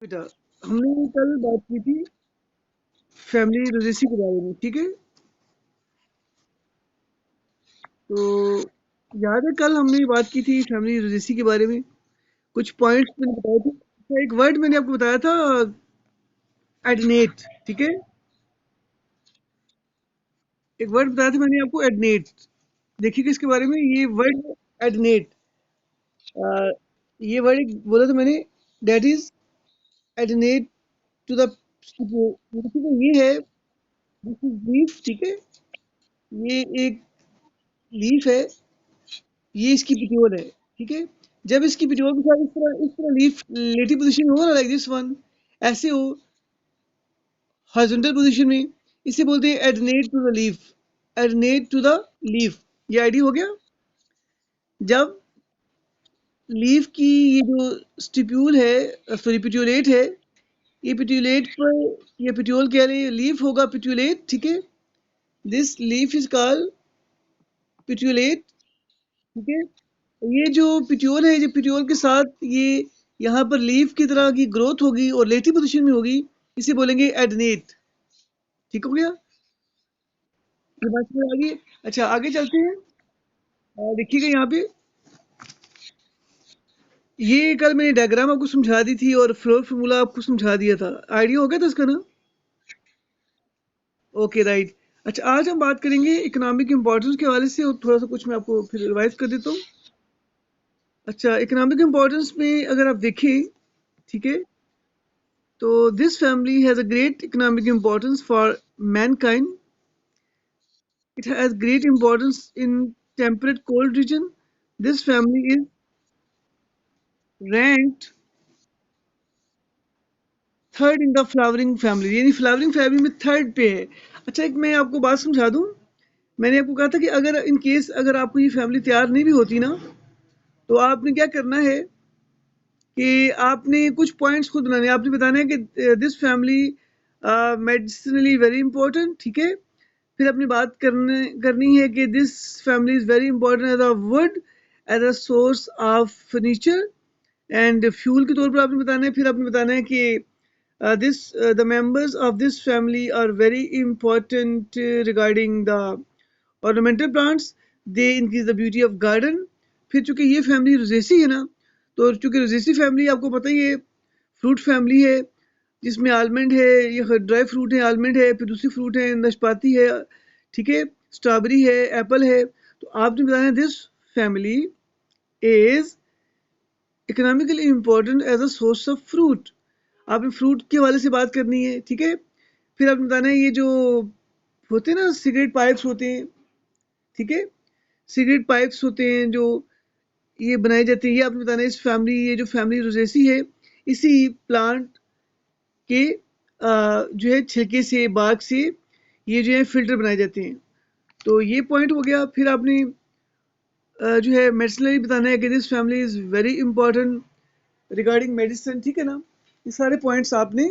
बेटा, हमने कल बात की थी फैमिली लिटरेसी के बारे में, ठीक है? तो याद है कल हमने बात की थी फैमिली लिटरेसी के बारे में, कुछ पॉइंट्स मैंने बताए थे। तो एक वर्ड मैंने आपको बताया था, एडनेट, ठीक है? एक वर्ड बताया था मैंने आपको, एडनेट। देखिए किसके बारे में ये वर्ड, एडनेट। ये वर्ड एक बोला था मैंने, that is adnate to the, ये है, दिस इज लीफ, ठीक है? ये एक लीफ है, ये इसकी पिट्योल है, ठीक है? जब इसकी पिट्योल के साथ इस तरह लीफ लेटी पोजीशन में हो ना, लाइक दिस वन, ऐसे हो हॉरिजॉन्टल पोजीशन में, इसे बोलते हैं adnate to the leaf. Adnate to the leaf, ये आइडिया हो गया। जब लीफ की ये जो स्टिप्यूल है, सॉरी पिट्यूलेट है, ये पिट्यूलेट पर, ये पिट्यूल कह रहे लीफ होगा पिट्यूलेट, ठीक है? दिस लीफ इज कॉल्ड पिट्यूलेट, ठीक है? ये जो पिट्यूल है, ये पिट्यूल के साथ ये यहाँ पर लीफ की तरह की ग्रोथ होगी और लेटी पोजीशन में होगी, इसे बोलेंगे एडनेट। ठीक हो गया, ये बात समझ आ गई। अच्छा आगे चलते हैं। देखिएगा यहाँ पे, ये कल मैंने डायग्राम आपको समझा दी थी और फ्लोर फार्मूला आपको समझा दिया था, आइडिया हो गया था इसका ना? Okay right. अच्छा आज हम बात करेंगे इकोनॉमिक इम्पोर्टेंस के हवाले से, और थोड़ा सा कुछ मैं आपको फिर रिवाइज कर देता हूँ। अच्छा इकोनॉमिक इम्पोर्टेंस में अगर आप देखें, ठीक है, तो this family has a great economic importance for mankind. It has great importance in temperate cold region. This family is ranked third in the flowering family, यानी फ्लावरिंग फैमिली में थर्ड पे है। अच्छा एक मैं आपको बात समझा दूं, मैंने आपको कहा था कि अगर इन केस अगर आपको ये फैमिली तैयार नहीं भी होती ना, तो आपने क्या करना है कि आपने कुछ पॉइंट्स खुद बनाने हैं। आपने बताना है कि this family medicinally very important, ठीक है? फिर अपनी बात करनी है कि this family is very important as a wood, as a source of furniture and fuel के तौर पर आपने बताना है। फिर आपने बताना है कि this the members of this family are very important regarding the ornamental plants, they increase the beauty of garden. फिर चूंकि ये फैमिली रोजेसी है ना, तो चूंकि रोजेसी फैमिली आपको पता ही है फ्रूट फैमिली है, जिसमें आलमंड है, ये ड्राई फ्रूट है, आलमंड है, फिर दूसरी फ्रूट है नाशपाती है, ठीक है, स्ट्रॉबेरी है, एप्पल है। तो आपने बताया this family is economically important as a source of fruit. आपने फ्रूट के हवाले से बात करनी है, ठीक है? फिर आपने बताना है ये जो होते हैं ना सिगरेट पाइप्स होते हैं, ठीक है, सिगरेट पाइप्स होते हैं जो ये बनाए जाते हैं, ये आपने बताना है इस फैमिली, ये जो फैमिली रोजेसी है, इसी प्लांट के जो है छिलके से, बाग से ये जो है फिल्टर बनाए जाते हैं। तो ये पॉइंट हो गया। फिर आपने जो है मेडिसिनली बताना है कि this family is very important regarding medicine, ठीक है ना? ये सारे पॉइंट्स आपने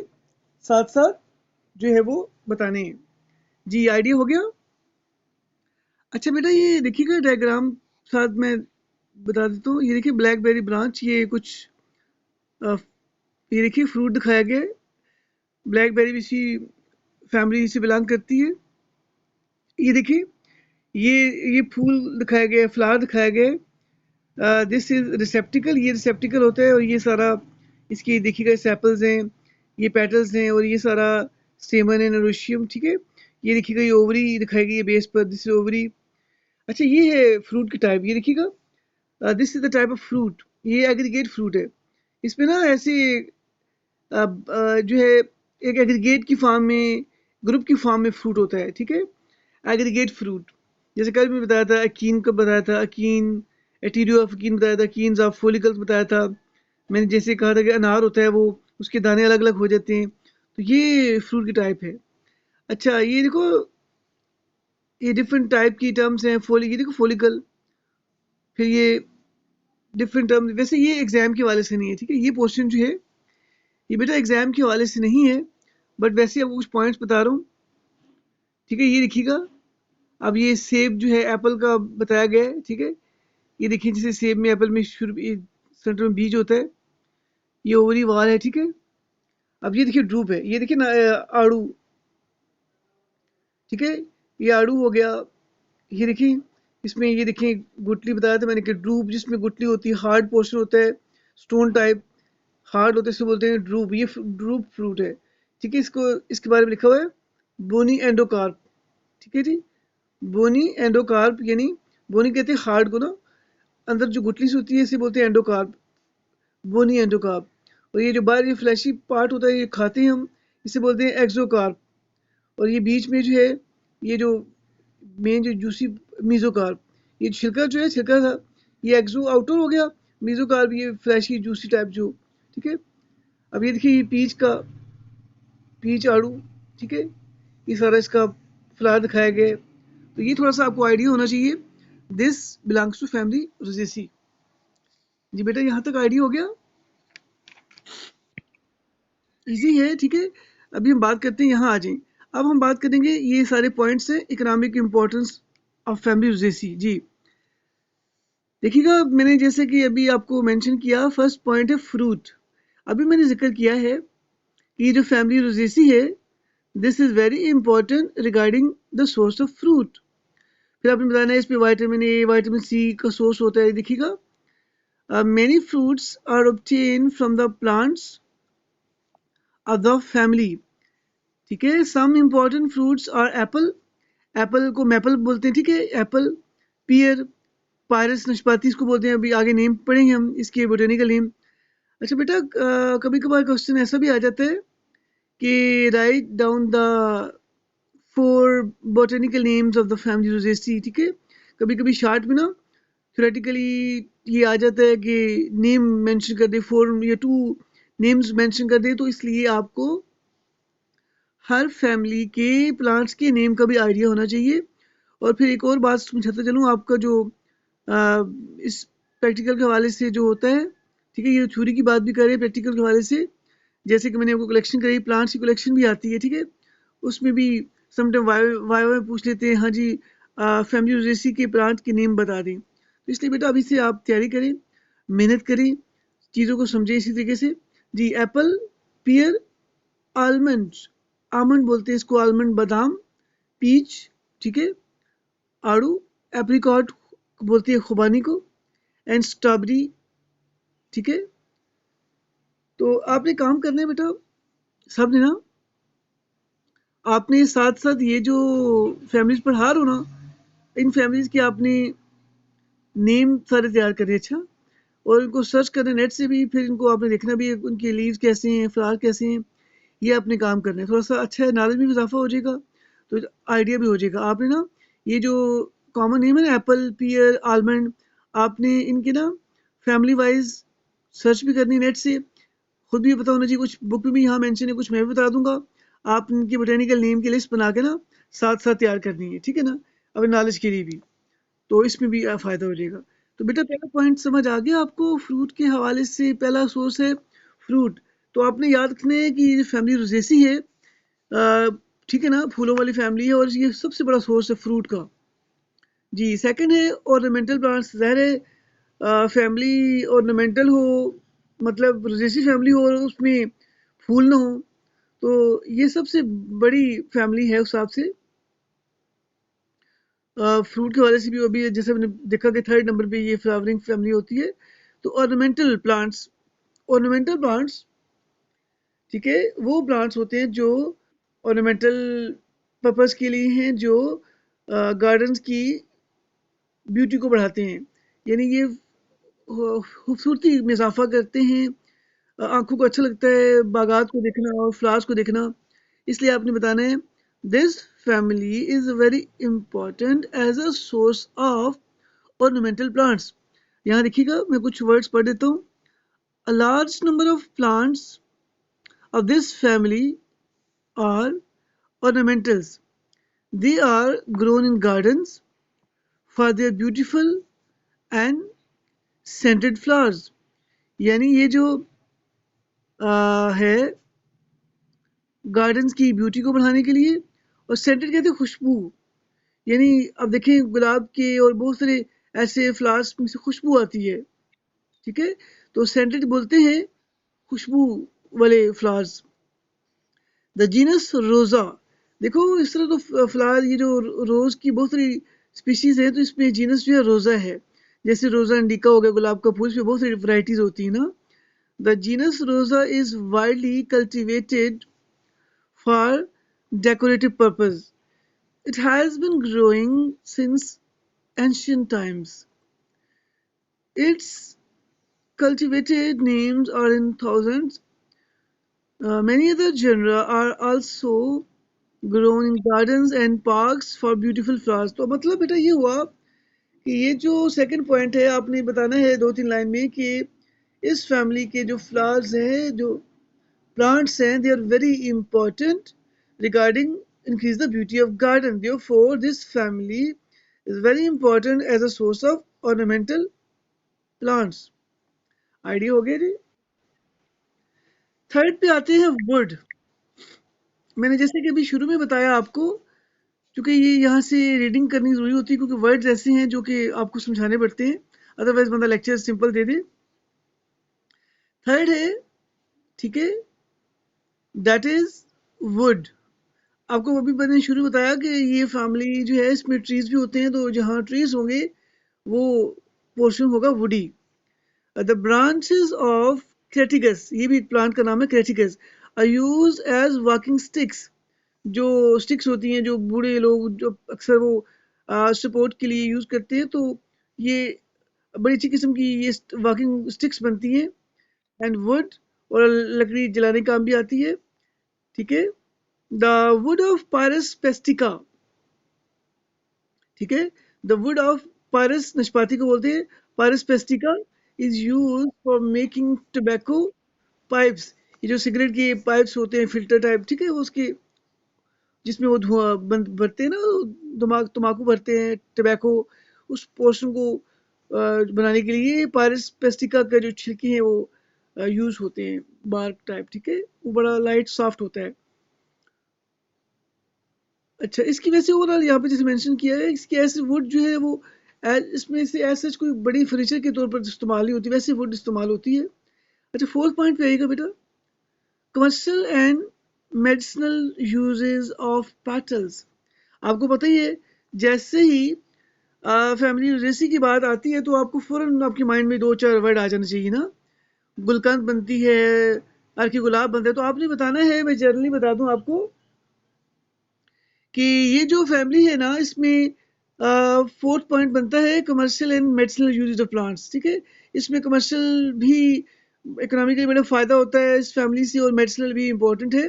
साथ साथ जो है वो बताने हैं। जी आइडिया हो गया। अच्छा बेटा ये देखिएगा डायग्राम साथ में बता देता हूँ। ये देखिए ब्लैकबेरी ब्रांच, ये कुछ अ, ये देखिए फ्रूट दिखाया गया है। ब्लैकबेरी भी इसी फैमिली से बिलोंग करती है। ये देखिए ये फूल दिखाया गया है, फ्लावर दिखाया गया है। दिस इज रिसेप्टिकल, ये रिसेप्टिकल होता है, और ये सारा इसकी देखिएगा सेपल्स हैं, ये पेटल्स हैं, और ये सारा स्टेमन है, नरोशियम, ठीक है? ये देखिएगा ये ओवरी दिखाई गई है बेस पर, दिस इज ओवरी। अच्छा ये है फ्रूट की टाइप, ये देखिएगा this is the type of fruit, ये एग्रीगेट फ्रूट है। इसमें ना ऐसे जो है एक एग्रीगेट की फॉर्म में, ग्रुप की फॉर्म में फ्रूट होता है, ठीक है? एग्रीगेट फ्रूट, जैसे कल भी बताया था अकीन का, बताया था अकीन, एटीरियो ऑफ अकीन बताया था, कीन्स ऑफ फोलिकल्स बताया था मैंने। जैसे कहा था कि अनार होता है वो, उसके दाने अलग अलग हो जाते हैं, तो ये फ्रूट की टाइप है। अच्छा ये देखो, ये डिफरेंट टाइप की टर्म्स हैं। ये देखो फोलिकल, फिर ये डिफरेंट टर्म। वैसे ये एग्जाम के हवाले से नहीं है, ठीक है? ये पोर्शन जो है ये बेटा एग्जाम के हवाले से नहीं है, बट वैसे आपको कुछ पॉइंट्स बता रहा हूँ, ठीक है? ये देखिएगा, अब ये सेब जो है एप्पल का बताया गया है, ठीक है? ये देखिए जैसे सेब में, एप्पल में शुरू सेंटर में बीज होता है, ये ओवरी वाल है, ठीक है? अब ये देखिए ड्रूप है, ये देखिए ना आड़ू, ठीक है, ये आड़ू हो गया। ये देखिए इसमें ये देखिए गुठली बताया था मैंने कि ड्रूप जिसमें गुठली होती है, हार्ड पोर्शन होता है, स्टोन टाइप हार्ड होते हैं, इसको बोलते हैं ड्रूप। ये ड्रूप फ्रूट है, ठीक है। इसको इसके बारे में लिखा हुआ है बोनी एंडोकार्प, ठीक है जी। बोनी एंडोकार्प यानी बोनी कहते हैं हार्ड को ना, अंदर जो गुठली से होती है इसे बोलते हैं एंडोकार्प, बोनी एंडोकार्प। और ये जो बाहर ये फ्लैशी पार्ट होता है ये खाते हैं हम, इसे बोलते हैं एक्सोकार्प। और ये बीच में जो है ये जो मेन जो जूसी मीजोकार्प, ये छिलका जो है छिलका था, ये एक्सो आउटर हो गया, मीजोकार्प ये फ्लैशी जूसी टाइप जो, ठीक है। अब ये देखिए ये पीच आड़ू, ठीक है, ये सारा इसका फ्लावर दिखाया गया है। तो ये थोड़ा सा आपको आइडिया होना चाहिए। This belongs to family Rosaceae. जी बेटा यहाँ तक आइडिया हो गया, इजी है, ठीक है। अभी हम बात करते हैं, यहाँ आ जाएं। अब हम बात करेंगे, ये सारे पॉइंट्स हैं economic importance of family Rosaceae. जी देखिएगा, मैंने जैसे कि अभी आपको मेंशन किया, फर्स्ट पॉइंट है फ्रूट। अभी मैंने जिक्र किया है कि ये जो फैमिली रोजेसी है, this is very important regarding the source of fruit. फिर आपने बताना है इसमें विटामिन ए विटामिन सी का सोर्स होता है। देखिएगा, many fruits are obtain from the plants of the family, ठीक है। Some important fruits are apple, apple को मैपल बोलते हैं, ठीक है। एप्पल, पियर, पायरस नाशपाती इसको बोलते हैं। अभी आगे नेम पढ़ेंगे हम इसके बोटेनिकल नेम। अच्छा बेटा, कभी कभार क्वेश्चन ऐसा भी आ जाता है कि write down the 4 botanical names of the family Rosaceae, ठीक है। कभी कभी शार्ट में ना थ्योरेटिकली ये आ जाता है कि नेम मेंशन कर दे, 4 या 2 नेम्स मेंशन कर दे, तो इसलिए आपको हर फैमिली के प्लांट्स के नेम का भी आइडिया होना चाहिए। और फिर एक और बात समझाता चलूँ, आपका जो इस प्रैक्टिकल के हवाले से जो होता है, ठीक है, ये थ्योरी की बात भी करें प्रैक्टिकल के हवाले से, जैसे कि मैंने आपको कलेक्शन कराई, प्लांट्स की कलेक्शन भी आती है, ठीक है। उसमें भी समटाइम वाई में पूछ लेते हैं, हाँ जी फैमिली रोजेसी के प्लांट के नेम बता दें। तो इसलिए बेटा अभी से आप तैयारी करें, मेहनत करें, चीज़ों को समझें इसी तरीके से। जी एप्पल, पियर, आलमंड, आमंड बोलते हैं इसको, आलमंड बादाम, पीच, ठीक है, आड़ू, एप्रिकॉट बोलते हैं खुबानी को, एंड स्ट्रॉबेरी, ठीक है। तो आपने काम करना है बेटा, सबने ना, आपने साथ साथ ये जो फैमिलीज पढ़ा रहे हो ना, इन फैमिलीज के आपने नेम सारे तैयार करने, अच्छा, और इनको सर्च करना नेट से भी, फिर इनको आपने देखना भी है उनके लीव्स कैसे हैं, फ्लावर कैसे हैं, ये आपने काम करना है। थोड़ा सा अच्छा है, नॉलेज में भी इजाफा हो जाएगा, तो आइडिया भी हो जाएगा। आपने ना ये जो कॉमन नेम है ना, एप्पल, पियर, आलमंड, आपने इनके ना फैमिली वाइज सर्च भी करनी नेट से, खुद भी पता होना चाहिए। कुछ बुक में भी यहाँ मेंशन है, कुछ मैं भी बता दूंगा। आप इनकी बोटेनिकल नेम की लिस्ट बना के ना साथ साथ तैयार करनी है, ठीक है ना, अपने नॉलेज के लिए भी, तो इसमें भी फ़ायदा हो जाएगा। तो बेटा पहला पॉइंट समझ आ गया आपको, फ्रूट के हवाले से पहला सोर्स है फ्रूट। तो आपने याद रखना है कि ये फैमिली रोजेसी है, ठीक है ना, फूलों वाली फैमिली है, और ये सबसे बड़ा सोर्स है फ्रूट का। जी सेकंड है ऑर्नामेंटल प्लांट्स। ज़ाहिर है फैमिली ऑर्नामेंटल हो, मतलब रोजेसी फैमिली हो और उसमें फूल ना हो, तो ये सबसे बड़ी फैमिली है उस हिसाब से। फ्रूट के हवाले से भी अभी जैसे हमने देखा कि 3rd नंबर पे ये फ्लावरिंग फैमिली होती है। तो ऑर्नामेंटल प्लांट्स, ठीक है, वो प्लांट्स होते हैं जो ऑर्नामेंटल पर्पस के लिए हैं, जो गार्डन्स की ब्यूटी को बढ़ाते हैं, यानी ये खूबसूरती में इजाफा करते हैं। आंखों को अच्छा लगता है बागात को देखना और फ्लावर्स को देखना, इसलिए आपने बताना है this family is very important as a source of ornamental plants. यहाँ देखिएगा, मैं कुछ वर्ड्स पढ़ देता हूँ। A large number of plants of this family are ornamentals. They are grown in gardens for their beautiful and scented flowers. यानी ये जो है गार्डन्स की ब्यूटी को बढ़ाने के लिए, और सेंटेड कहते हैं खुशबू, यानी अब देखें गुलाब के और बहुत सारे ऐसे फ्लावर्स में से खुशबू आती है, ठीक है। तो सेंटेड बोलते हैं खुशबू वाले फ्लावर्स। द जीनस रोजा, देखो इस तरह तो फिलहाल ये जो रोज की बहुत सारी स्पीशीज है, तो इसमें जीनस जो है रोजा है। जैसे रोजा इंडिका हो गया गुलाब का फूल, इसमें बहुत सारी वैरायटीज होती है ना। द जीनस रोजा is widely cultivated for decorative purpose. It has been growing since ancient times. Its cultivated names are in thousands. Many other genera are also grown in gardens and parks for beautiful flowers. तो मतलब बेटा ये हुआ कि ये जो second point है आपने बताना है 2-3 लाइन में कि इस फैमिली के जो फ्लावर्स हैं, जो plants हैं, they are very important regarding increase the beauty of garden. Therefore, this family is very important as a source of ornamental plants. Idea हो गया जी। थर्ड पे आते हैं वुड। मैंने जैसे कि अभी शुरू में बताया आपको, क्योंकि ये यहाँ से रीडिंग करनी जरूरी होती है क्योंकि वर्ड्स ऐसे हैं जो कि आपको समझाने पड़ते हैं, अदरवाइज बंदा lecture simple they they. Third है, ठीक है, दैट इज वुड। आपको अभी मैंने शुरू बताया कि ये फैमिली जो है इसमें ट्रीज भी होते हैं, तो जहाँ ट्रीज होंगे वो पोर्शन होगा woody. The branches of Crataegus, ये भी एक प्लांट का नाम है Crataegus, are use as walking sticks. जो स्टिक्स होती हैं जो बूढ़े लोग जो अक्सर वो सपोर्ट के लिए यूज करते हैं, तो ये बड़ी अच्छी किस्म की ये वॉकिंग स्टिक्स बनती हैं। एंड वुड, और लकड़ी जलाने का काम भी आती है, ठीक है। द वुड ऑफ पारस पेस्टिका, ठीक है, द वुड ऑफ पारस नाशपाती को बोलते हैं, पारस पेस्टिका is use for making tobacco pipes. ये जो सिगरेट के पाइप्स होते हैं फिल्टर टाइप, ठीक है, उसके जिसमें वो धुआं भरते हैं ना, तम्बाकू भरते हैं, टोबैको, उस पोर्शन को बनाने के लिए पारस पेस्टिका का जो छिलके हैं वो यूज होते हैं, बार्क टाइप, ठीक है, वो बड़ा लाइट सॉफ्ट होता है। अच्छा, इसकी वजह से ओवरऑल यहाँ पे जैसे मेंशन किया है, इसकी ऐसे वुड जो है वो इसमें से ऐसे कोई बड़ी फर्नीचर के तौर पर इस्तेमाल नहीं होती, वैसे वुड इस्तेमाल होती है। अच्छा, फोर्थ पॉइंट पे आएगा बेटा, commercial and medicinal uses of petals. आपको पता ही है, जैसे ही फैमिली रेसी की बात आती है तो आपको फौरन आपके माइंड में 2-4 वर्ड आ जाने चाहिए ना। गुलकंद बनती है, अर्की गुलाब बनता है, तो आपने बताना है, मैं जनरली बता दूं आपको कि ये जो फैमिली है ना, इसमें फोर्थ पॉइंट बनता है commercial and medicinal uses of plants, ठीक है। इसमें कमर्शियल भी इकोनॉमिकली बड़ा फ़ायदा होता है इस फैमिली से, और मेडिसिनल भी इम्पोर्टेंट है।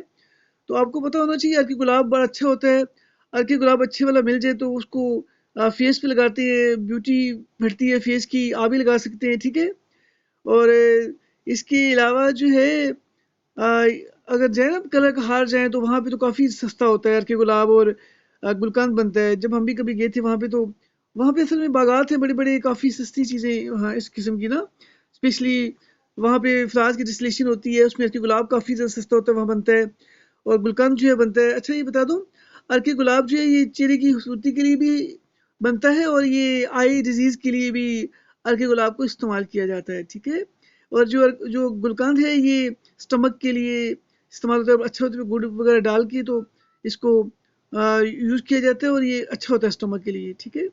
तो आपको पता होना चाहिए अर्की गुलाब बड़ा अच्छा होता है। अर्की गुलाब अच्छे वाला मिल जाए तो उसको फेस पे लगाते हैं, ब्यूटी बढ़ती है फेस की, आप भी लगा सकते हैं, ठीक है। और इसके अलावा जो है अगर जाए ना कलर का हार जाए तो वहाँ पे तो काफ़ी सस्ता होता है अर्की गुलाब, और गुलकंद बनता है। जब हम भी कभी गए थे वहाँ पे, तो वहाँ पे असल में बागात हैं बड़े बड़े, काफ़ी सस्ती चीज़ें वहाँ इस किस्म की ना, स्पेशली वहाँ पे फ्लावर्स की डिस्टिलेशन होती है, उसमें अर्की गुलाब काफ़ी ज़्यादा सस्ता होता है, वहाँ बनता है, और गुलकंद जो है बनता है। अच्छा, ये बता दूँ, अर्की गुलाब जो है ये चेहरे की खूबसूरती के लिए भी बनता है, और ये आई डिजीज़ के लिए भी अर्की गुलाब को इस्तेमाल किया जाता है, ठीक है। और जो जो गुलकंद है ये स्टमक के लिए इस्तेमाल होता है, अच्छा होता है, गुड़ वगैरह डाल के तो इसको यूज़ किया जाता है, और ये अच्छा होता है स्टमक के लिए, ठीक है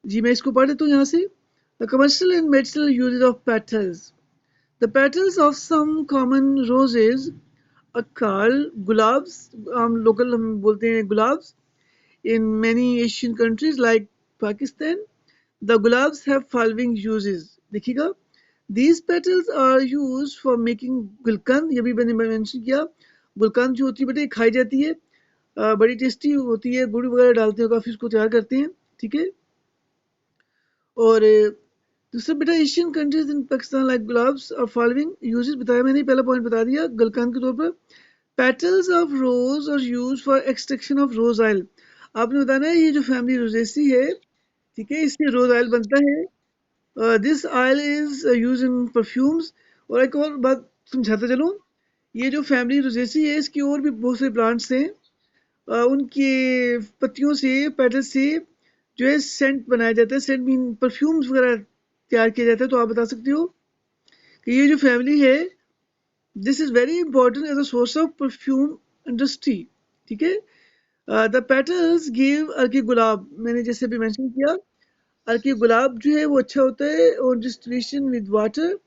जी। मैं इसको पढ़ देता हूँ यहाँ से। The commercial and medicinal uses of petals, the petals of some common roses अकाल गुलाब्स, हम लोकल हम बोलते हैं Gulaabs, in many Asian countries like Pakistan, the gulabs have following uses. देखिएगा, these petals are used for making गुलकंद, ये भी मैंने मेंशन किया। गुलकंद जो होती है बेटा खाई जाती है, बड़ी टेस्टी होती है, गुड़ वगैरह डालते हैं, काफ़ी उसको तैयार करते हैं, ठीक है। और दूसरा बेटा, Asian countries in Pakistan like गुलाब्स और फॉलोइंग यूजेस बताया मैंने, पहला पॉइंट बता दिया गुलकंद के तौर पर। Petals of rose are use for extraction of rose oil. आपने बताना है ये जो फैमिली रोजेसी है, ठीक है, इससे रोज ऑयल बनता है। This oil is use in perfumes. और एक और बात समझाता चलूँ, ये जो फैमिली रोजेसी है इसकी और भी बहुत से प्लांट्स हैं, उनके पत्तियों से, पेटल से जो है सेंट बनाया जाता है, सेंट मीन परफ्यूम्स वगैरह तैयार किया जाता है। तो आप बता सकते हो कि ये जो फैमिली है, this is very important as a source of perfume industry, ठीक है। द पेटल्स गिव अर्की गुलाब, मैंने जैसे अभी मेंशन किया, अर्की गुलाब जो है वो अच्छा होता है और डिस्टिलेशन विद वाटर,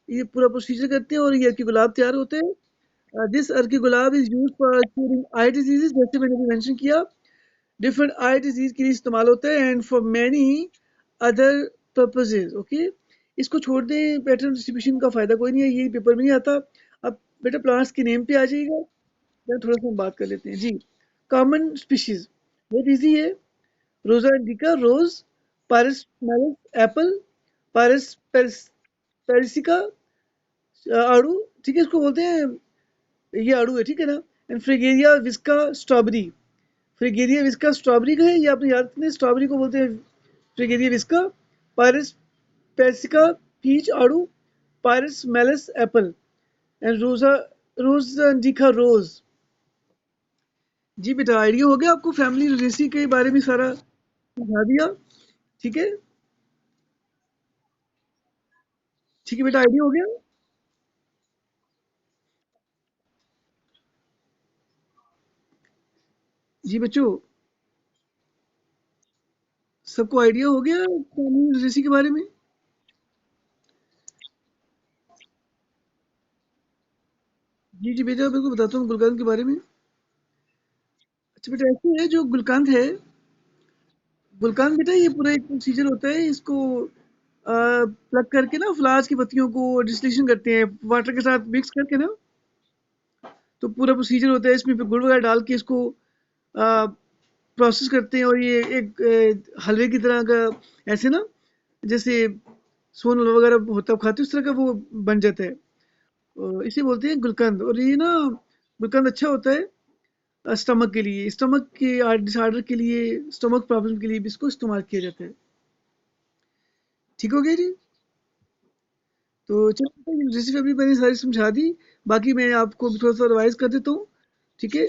ये पूरा प्रोसीजर करते हैं और ये अर्की गुलाब तैयार होते हैं। This Arki gulab is use for curing I diseases, जैसे मैंने अभी मेंशन किया, डिफरेंट आई डिजीज के लिए इस्तेमाल होता है and for many other purposes, okay. इसको छोड़ दें, पैटर्न डिस्ट्रीब्यूशन का फायदा कोई नहीं है, ये पेपर में नहीं आता। अब बेटा प्लांट्स के नेम पे आ जाइएगा, then थोड़ा सा हम बात कर लेते हैं जी। कॉमन स्पीशीज बहुत इजी है, रोजा इंडिका रोज, पारस मैरिस एप्पल, पारस पेरिसिका आड़ू, ठीक है, इसको बोलते हैं, ये आड़ू है, ठीक है ना। And फ्रिगेरिया Biska strawberry, फ्रिगेरिया Biska strawberry का है, ये आपने याद रखना है, स्ट्रॉबेरी को बोलते हैं फ्रिगेरिया विस्का। पारस पेरिसिका पीच आड़ू, पारस मेलिस एप्पल, एंड रोजा रोज इंडिका रोज। जी बेटा आइडिया हो गया आपको फैमिली लिटरेसी के बारे में सारा समझा दिया, ठीक है। ठीक है बेटा, आइडिया हो गया। जी बच्चों, सबको आइडिया हो गया फैमिली लिटरेसी के बारे में। जी जी बेटा, बिल्कुल बताता हूँ गुलकंद के बारे में। अच्छा बेटा, ऐसे है जो गुलकंद है, गुलकंद बेटा ये पूरा एक प्रोसीजर होता है, इसको प्लग करके ना फ्लावर्स की पत्तियों को डिस्टिलेशन करते हैं वाटर के साथ मिक्स करके ना, तो पूरा प्रोसीजर होता है, इसमें फिर गुड़ वगैरह डाल के इसको प्रोसेस करते हैं और ये एक हलवे की तरह का, ऐसे ना, जैसे सोन वगैरह होता है खाते हैं, उस तरह का वो बन जाता है। इसे बोलते हैं गुलकंद, और ये ना गुलकंद अच्छा होता है स्टमक के लिए, स्टमक के डिसऑर्डर के लिए, स्टमक प्रॉब्लम के लिए भी इसको इस्तेमाल किया जाता है। ठीक हो गया जी। तो चलो रेसिपी अभी मैंने सारी समझा दी, बाकी मैं आपको भी थोड़ा सा रिवाइज कर देता हूँ, ठीक है।